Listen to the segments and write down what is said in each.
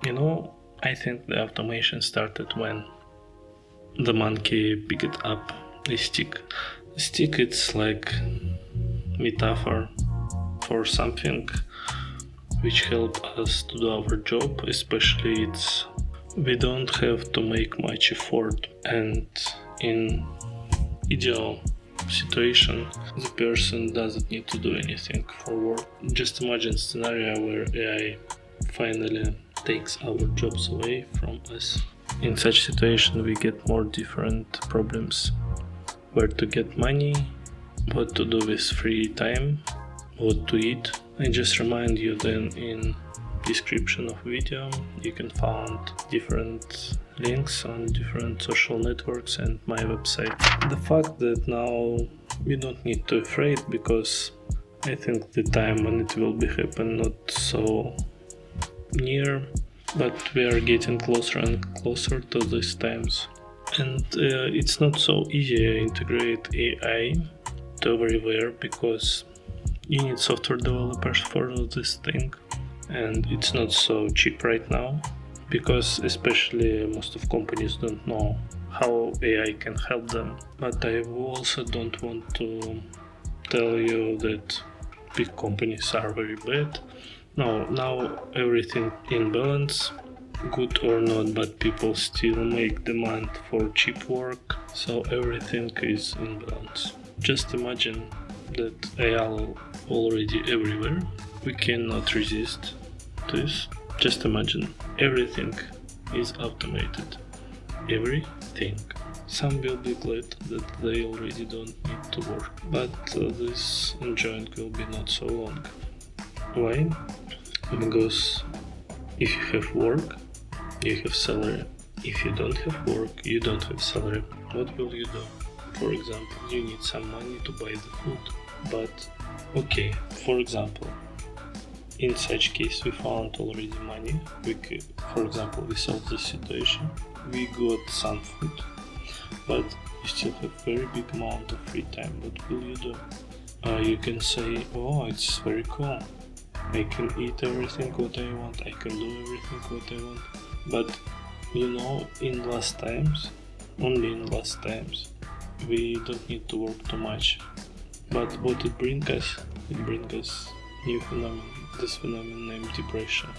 I think the automation started when the monkey picked up a stick. A stick, it's like metaphor for something which help us to do our job, especially we don't have to make much effort, and in ideal situation the person doesn't need to do anything for work. Just imagine scenario where AI finally takes our jobs away from us. In such situation we get more different problems: where to get money, what to do with free time, what to eat. I just remind you then in description of video you can find different links on different social networks and my website. The fact that now we don't need to afraid, because I think the time when it will be happen not so near, but we are getting closer and closer to these times. And it's not so easy to integrate AI to everywhere, because you need software developers for this thing, and it's not so cheap right now, because especially most of companies don't know how AI can help them. But I also don't want to tell you that big companies are very bad. No, now everything in balance, good or not, but people still make demand for cheap work, so everything is in balance. Just imagine that AI already everywhere. We cannot resist this. Just imagine everything is automated. Everything. Some will be glad that they already don't need to work, but this enjoying will be not so long. Why? Because if you have work, you have salary. If you don't have work, you don't have salary. What will you do? For example, you need some money to buy the food. But okay, for example, in such case we found already money. For example, we solved the situation. We got some food, but you still have very big amount of free time. What will you do? You can say, oh, it's very cool. I can eat everything what I want. I can do everything what I want. But in last times, only in last times, we don't need to work too much. But what it brings us new phenomenon. This phenomenon named depression.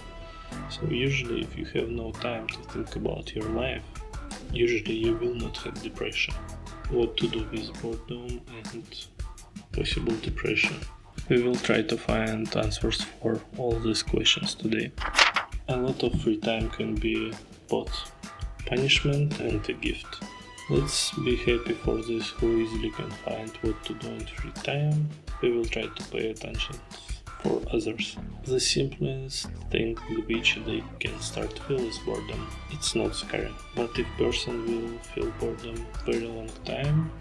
So usually if you have no time to think about your life, usually you will not have depression. What to do with boredom and possible depression? We will try to find answers for all these questions today. A lot of free time can be both punishment and a gift. Let's be happy for this who easily can find what to do in free time. We will try to pay attention for others. The simplest thing which they can start to feel is boredom. It's not scary, but if person will feel boredom very long time,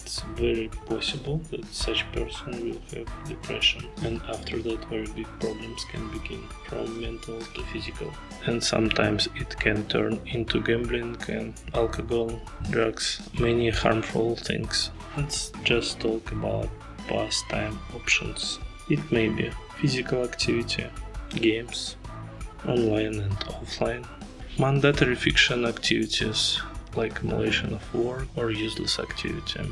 it's very possible that such person will have depression, and after that very big problems can begin, from mental to physical, and sometimes it can turn into gambling and alcohol, drugs, many harmful things. Let's just talk about pastime options. It may be physical activity, games, online and offline, mandatory fiction activities like emulation of work or useless activity.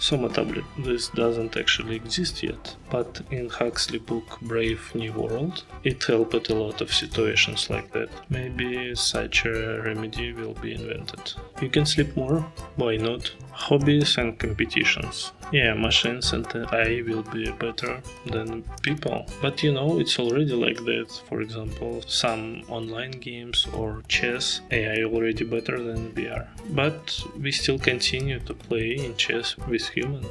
So notably, this doesn't actually exist yet, but in Huxley's book Brave New World, it helped a lot of situations like that. Maybe such a remedy will be invented. You can sleep more? Why not? Hobbies and competitions. Yeah, machines and AI will be better than people. But it's already like that. For example, some online games or chess, AI already better than VR. But we still continue to play in chess with humans.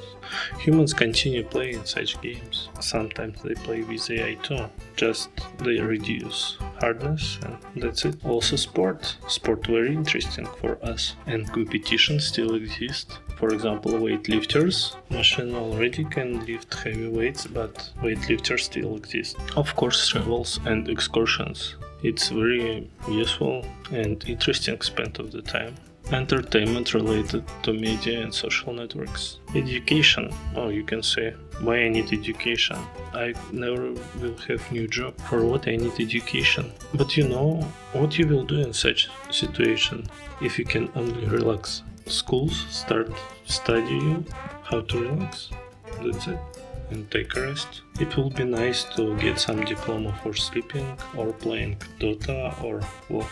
Humans continue playing such games. Sometimes they play with AI too. Just they reduce hardness and that's it. Also sport. Sport very interesting for us. And competition still exists. For example, weightlifters. Machine already can lift heavy weights, but weightlifters still exist. Of course, travels and excursions. It's very useful and interesting spend of the time. Entertainment related to media and social networks. Education. Oh, you can say, why I need education? I never will have new job. For what I need education? But you know what you will do in such situation if you can only relax. Schools start study you how to relax. That's it. And take a rest. It will be nice to get some diploma for sleeping or playing Dota or WoW.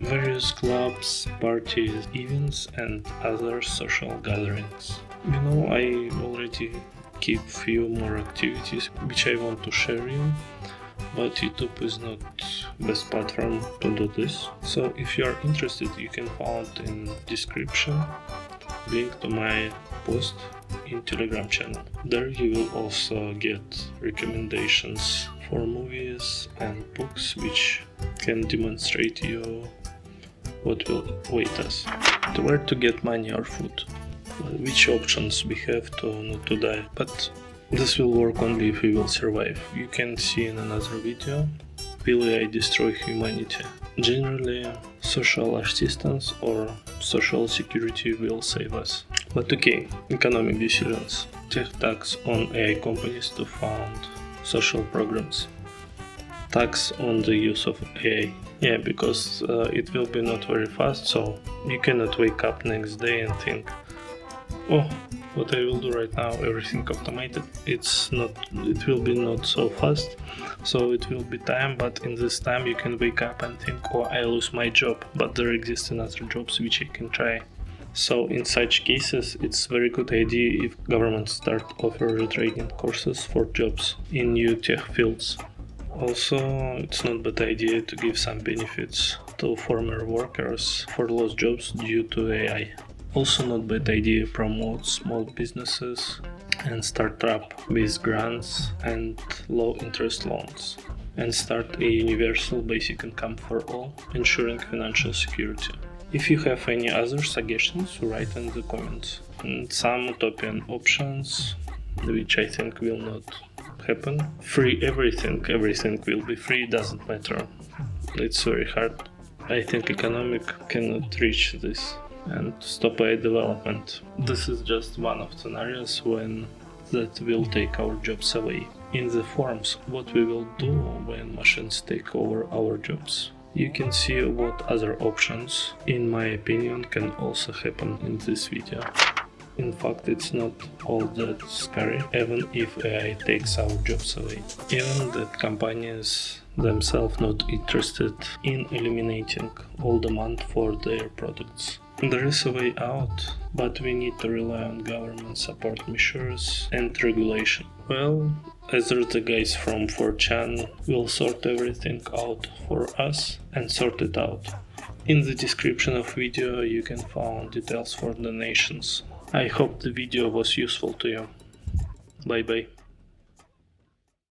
Various clubs, parties, events and other social gatherings. You know, I already keep few more activities which I want to share you, but YouTube is not best platform to do this. So if you are interested, you can find in description link to my post in Telegram channel. There you will also get recommendations for movies and books which can demonstrate you what will await us. To where to get money or food, which options we have to not to die, but this will work only if we will survive. You can see in another video, will I destroy humanity? Generally, social assistance or social security will save us. But okay, economic decisions. Take tax on AI companies to fund social programs. Tax on the use of AI. Yeah, because it will be not very fast, so you cannot wake up next day and think, oh, what I will do right now, everything automated. It will be not so fast, so it will be time, but in this time you can wake up and think, oh, I lose my job, but there exist another jobs which I can try. So in such cases, it's very good idea if government start offer retraining courses for jobs in new tech fields. Also, it's not bad idea to give some benefits to former workers for lost jobs due to AI. Also not bad idea promote small businesses and startup with grants and low interest loans. And start a universal basic income for all, ensuring financial security. If you have any other suggestions, write in the comments. And some utopian options, which I think will not happen. Free everything will be free, doesn't matter. It's very hard. I think economic cannot reach this and stop AI development. This is just one of scenarios when that will take our jobs away. In the forums, what we will do when machines take over our jobs. You can see what other options, in my opinion, can also happen in this video. In fact, it's not all that scary, even if AI takes our jobs away. Even that companies themselves not interested in eliminating all demand for their products. There is a way out, but we need to rely on government support measures and regulation. Well, either the guys from 4chan will sort everything out for us and sort it out. In the description of video you can find details for donations. I hope the video was useful to you. Bye bye.